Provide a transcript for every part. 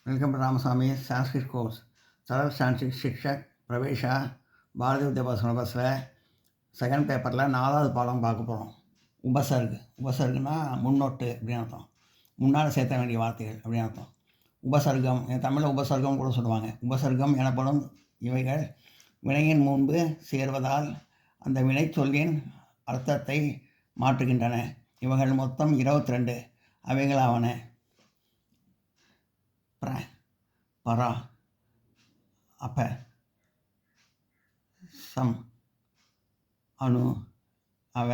Welcome to Ramaswamy Sanskrit course सरल संस्कृत शिक्षक प्रवेशा பாரதி வித்யாபா சிலபஸில் செகண்ட் பேப்பரில் 4வது பாடம் பார்க்க போகிறோம். உபசர்குனா முன்னொட்டு அப்படின்னு அர்த்தம். முன்னால் சேர்த்த வேண்டிய வார்த்தைகள் அப்படின்னு அர்த்தம். உபசர்க்கம், தமிழில் உபசர்க்கம் கூட சொல்லுவாங்க. உபசர்க்கம் எனப்படும் இவைகள் வினையின் முன்பு சேர்வதால் அந்த வினை சொல்லின் அர்த்தத்தை மாற்றுகின்றன. இவைகள் மொத்தம் 22. அவைகளாவன: प्र, परा, अप, सम, अणु, अव,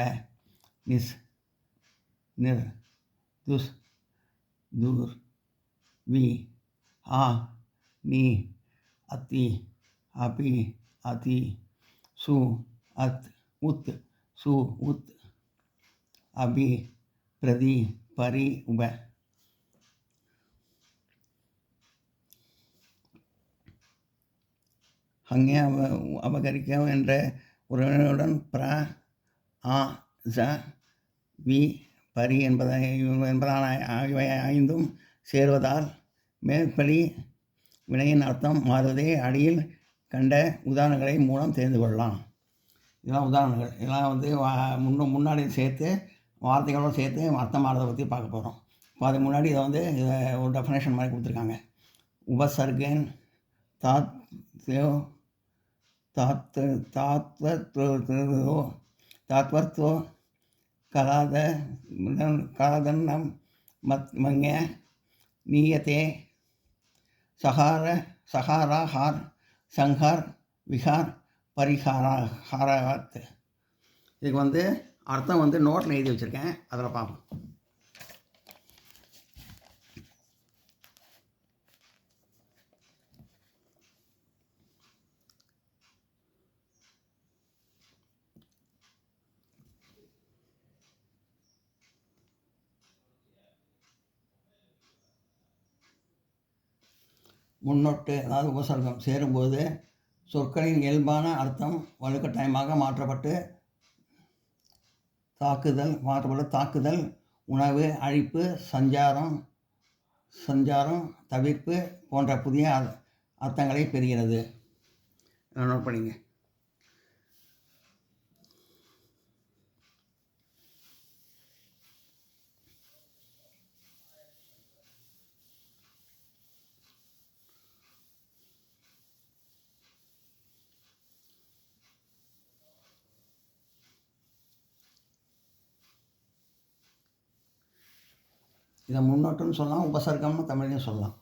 निस, निर, दुस, दूर, वी, आ, नी, अति, अपि, अति, सु, अत, उत, सु, उत, अभि, प्रति, परि, उब. அங்கே அபகரிக்க என்ற உறவினருடன் பிர, ஆ, ஜ, வி, பரி என்பதான இவை 5ம் சேர்வதால் மேற்படி வினையின் அர்த்தம் மாறுவதை அடியில் கண்ட உதாரணங்களை மூலம் தெரிந்து கொள்ளலாம். இதெல்லாம் உதாரணங்கள். இதெல்லாம் முன்னாடி சேர்த்து வார்த்தைகளோடு சேர்த்து அர்த்தம் மாறுறதை பற்றி பார்க்க போகிறோம். இப்போ அதுக்கு முன்னாடி இதை ஒரு டெஃபினேஷன் மாதிரி கொடுத்துருக்காங்க. உபசர்கன் तात्वर्थो कलादन्नं मङ्ग नीयते सहाराहार संहार विहार परिहारात. இதுக்கு அர்த்தம் நோட்டில் எழுதி வச்சுருக்கேன், அதில் பார்ப்போம். முன்னொட்டு அதாவது உபசர்க்கம் சேரும்போது சொற்களின் இயல்பான அர்த்தம் வலுக்கட்டாயமாக மாற்றப்பட்டு தாக்குதல், உணவு, அழிப்பு, சஞ்சாரம், தவிர்ப்பு போன்ற புதிய அர்த்தங்களை பெறுகிறது. நோட் பண்ணிங்க. இதை முன்னோட்டுன்னு சொல்லலாம், உபசர்க்கம்னு தமிழ்லையும் சொல்லலாம்.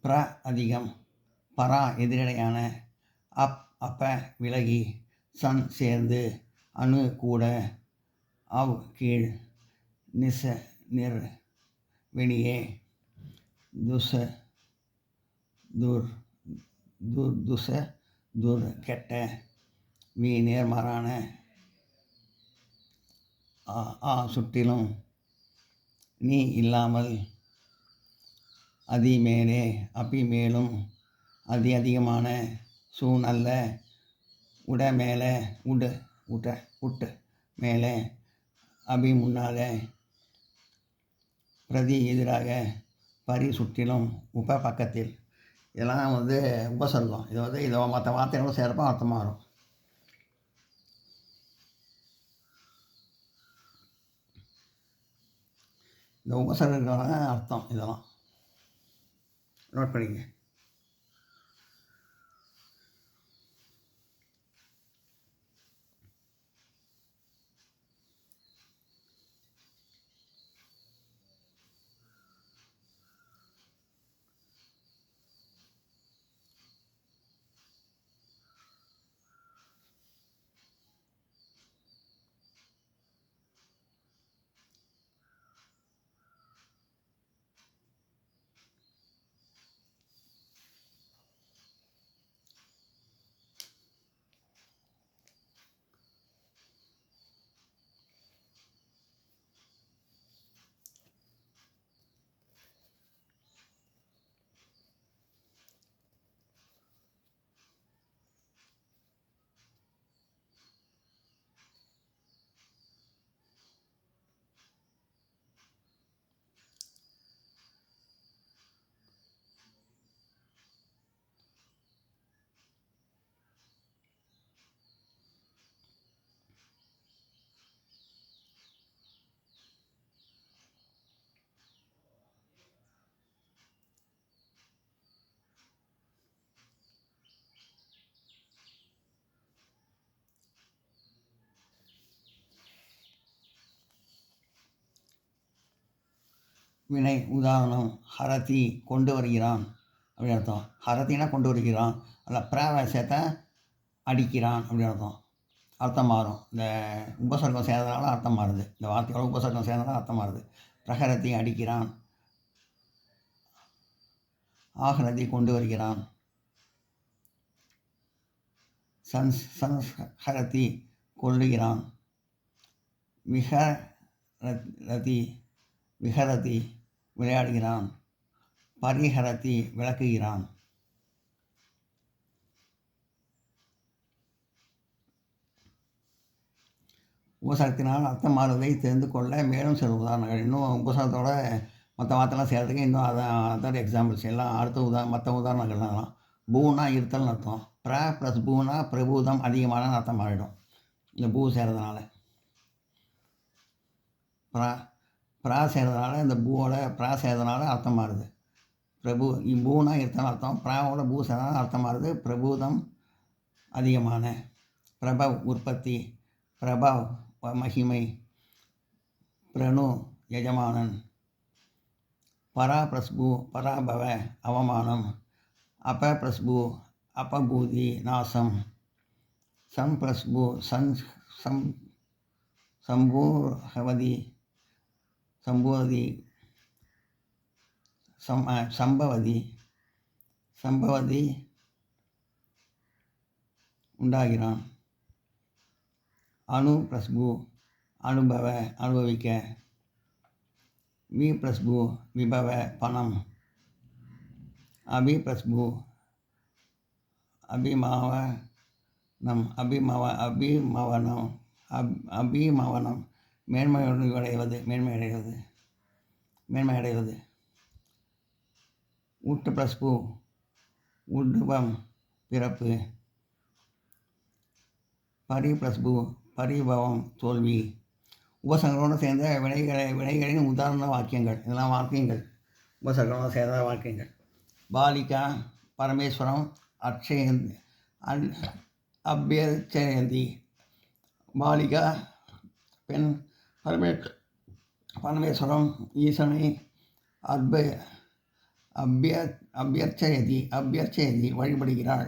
பிர அதிகம், பரா எதிரடையான, அப்ப விலகி, சன் சேர்ந்து, அணு கூட, அவ் கீழ், நிச நிர் வெளியே, துச துர் கெட்ட, வி நேர்மாறான, ஆ சுற்றிலும், நீ இல்லாமல், அதி மேலே, அப்பி மேலும், அதிகமான, சூ நல்ல, உட மேலே, உட்டு மேலே, அபி முன்னாலே, பிரதி எதிராக, பரி சுற்றிலும், உப பக்கத்தில். இதெல்லாம் உபசர்க்கம். இதை மற்ற வார்த்தைகளும் சேர்ப்போம், அர்த்தம் மாறும். இந்த உபசர்க்கமான அர்த்தம் இதெல்லாம் நோட் பண்ணிங்க. வினை. உதாரணம் ஹரதி கொண்டு வருகிறான் அப்படின்னு அர்த்தம். ஹரத்தினா கொண்டு வருகிறான். அதில் பிரவேசத்தை அடிக்கிறான் அப்படின்னு அர்த்தம். அர்த்தம் மாறும். இந்த உபசர்க்கம் சேர்ந்ததுனால அர்த்தம் மாறுது. இந்த வார்த்தையோட உபசர்க்கம் சேர்ந்ததுனால அர்த்தம் மாறுது. பிரகரதி அடிக்கிறான், ஆகரதி கொண்டு வருகிறான், சன்ஸ்ஹரதி கொள்ளுகிறான், விஹரதி விஹரதி விளையாடுகிறான், பரிஹரதி விளக்குகிறான். உபசரத்தினால் அர்த்தம் மாறுவதை தெரிந்து கொள்ள மேலும் சில உதாரணங்கள். இன்னும் உபசரத்தோட மற்ற வார்த்தைலாம் சேர்த்துக்கு இன்னும் அதோட எக்ஸாம்பிள்ஸ் எல்லாம் அடுத்த மற்ற உதாரணங்கள்லாம். பூனா இருத்தல்னு அர்த்தம். ப்ளஸ் பூனா பிரபூதம் அதிகமான அர்த்தம் மாறிடும் இந்த பூ சேர்றதுனால. ப்ரா சேர்றதுனால இந்த பூவோட ப்ரா சேர்றதுனால அர்த்தம் மாறுது. பூனா இருத்தல்னு அர்த்தம். ப்ராவோட பூ சேர்றதுனால அர்த்தம் மாறுது. பிரபூதம் அதிகமான. பிரபவ் உற்பத்தி, பிரபவ் மகிமை, பிரணு எஜமானன், பரா ப்ளஸ் பூ பராபவ அவமானம், அப ப்ளஸ் பூ அபபூதி நாசம், சம் ப்ளஸ் பூ சம்பூர்ஹவதி சம்பவதி உண்டாகிறான். அணு ப்ளஸ் பூ அனுபவ அனுபவிக்க, வி ப்ளஸ் பூ விபவ பணம், அபி ப்ளஸ் பூ அபிமவனம் மேன்மையடைவது. ஊட்டு ப்ளஸ் பூ உட்பம் பிறப்பு, பரி ப்ளஸ் பூ பரிபவம் தோல்வி. உபசர்க்கங்களோடு சேர்ந்த வினைகளின் உதாரண வாக்கியங்கள். இதெல்லாம் வாக்கியங்கள், உபசர்க்கங்களோடு சேர்ந்த வாக்கியங்கள். பாலிகா பரமேஸ்வரம் அபியர்ச்சயந்தி. பாலிகா பெண், பரமேஸ்வரம் ஈசனை அபியர்ச்சயதி வழிபடுகிறாள்.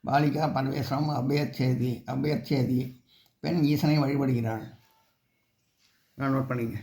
பாலிகா பரமேஸ்வரம் அபியர்ச்சயதி பெண் ஈசனை வழிபடுகிறாள். நான் நோட் பண்ணிங்க.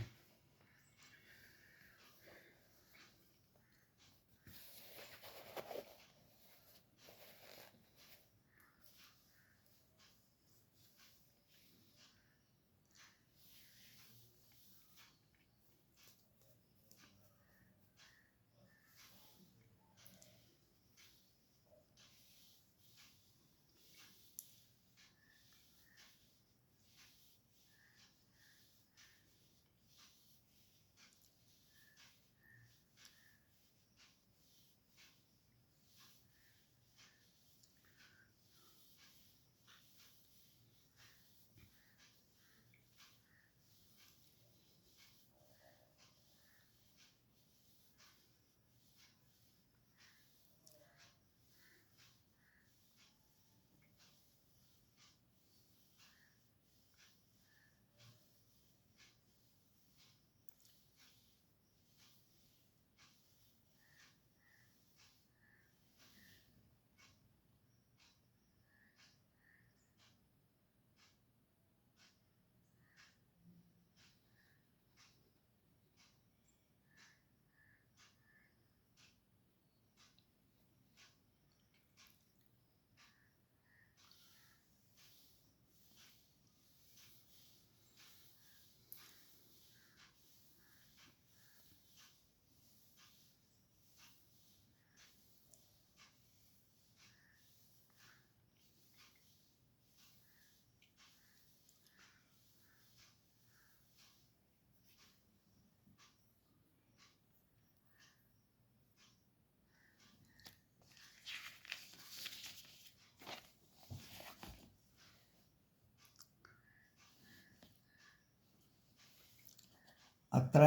अत्र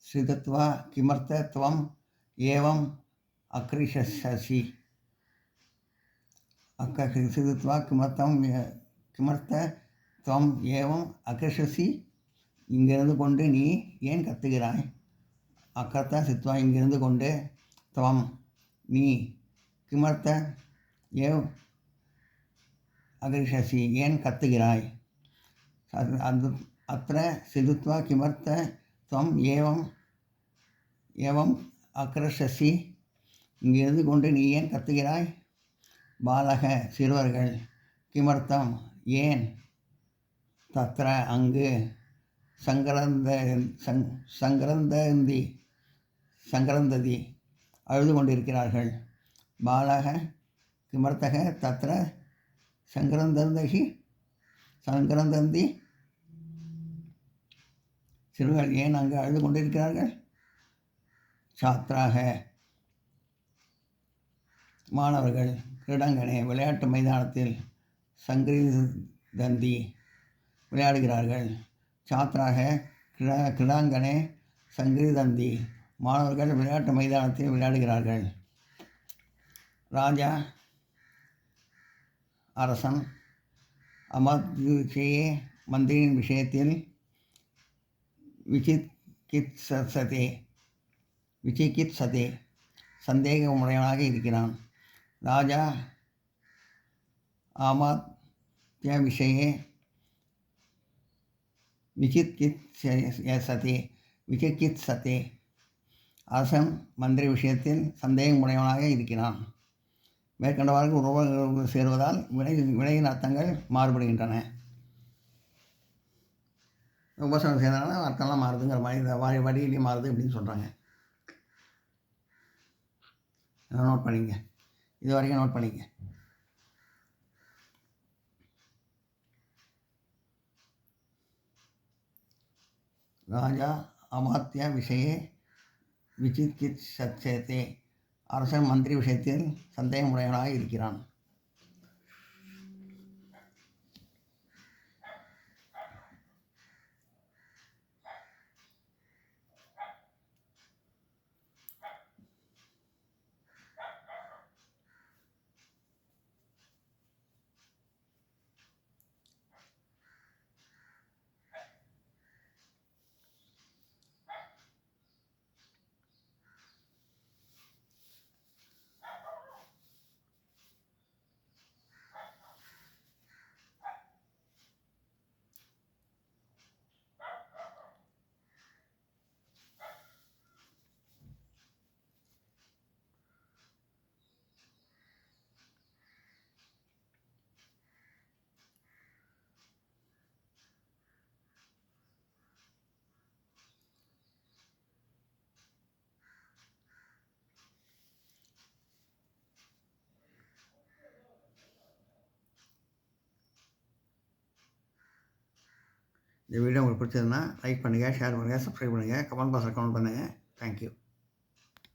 स्थित्वा किमर्थत्वम् एवम् अकृशसि. स्थित्वा किमर्थत्वम् एवम् अकृशसि. இங்கிருந்து கொண்டு நீ ஏன் கத்துகிறாய்? அக்கர்த்தா சித்வா இங்கிருந்து கொண்டு துவம் நீ கிமர்த்த ஏவ் அகரிஷசி ஏன் கத்துகிறாய் அது அத்த சிதுத்வா கிமர்த்த துவம் ஏவம் அக்ரஷசி இங்கிருந்து கொண்டு நீ ஏன் கத்துகிறாய் பாலக சிறுவர்கள் கிமர்த்தம் ஏன் தத்ர அங்கு சங்கரந்ததி அழுது கொண்டிருக்கிறார்கள் பாலக கிமர்த்தக தத்ர சங்கரந்தந்தி சிறுவர்கள் ஏன் அங்கு அழுது கொண்டிருக்கிறார்கள் சாத்ராக மாணவர்கள் கிரீடாங்கனே விளையாட்டு மைதானத்தில் சங்கிரிதந்தி விளையாடுகிறார்கள் சாத்ராக கிரீடாங்கனே சங்கிரிதந்தி மாணவர்கள் விளையாட்டு மைதானத்தில் விளையாடுகிறார்கள் ராஜா அரசன் அமத்யுச்சே மந்திரியின் விஷயத்தில் விசிகித்சதே சந்தேகமுடையவனாக இருக்கிறான் ராஜா ஆமாத்ய விஷயே விசிகித்சதே அரசன் மந்திரி விஷயத்தில் சந்தேகமுடையவனாக இருக்கிறான். மேற்கண்டவாறு உறவுகள் சேருவதால் வினையின் அர்த்தங்கள் மாறுபடுகின்றன. உபசனம் சேர்ந்தனால அர்த்தம்லாம் மாறுதுங்கிற மாதிரி இந்த வழியிலையும் மாறுது அப்படின்னு சொல்கிறாங்க. நோட் பண்ணிங்க, இது வரைக்கும் நோட் பண்ணிங்க. ராஜா அமாத்திய விஷயே விசிகித்சதே அரசன் மந்திரி விஷயத்தில் சந்தேகமுடையவனாக இருக்கிறான். இந்த வீடியோ உங்களுக்கு பிடிச்சதுன்னா லைக் பண்ணுங்கள், ஷேர் பண்ணுங்கள், சப்ஸ்கிரைப் பண்ணுங்கள், கமெண்ட் பாக்ஸில் கமெண்ட் பண்ணுங்கள். தேங்க்யூ.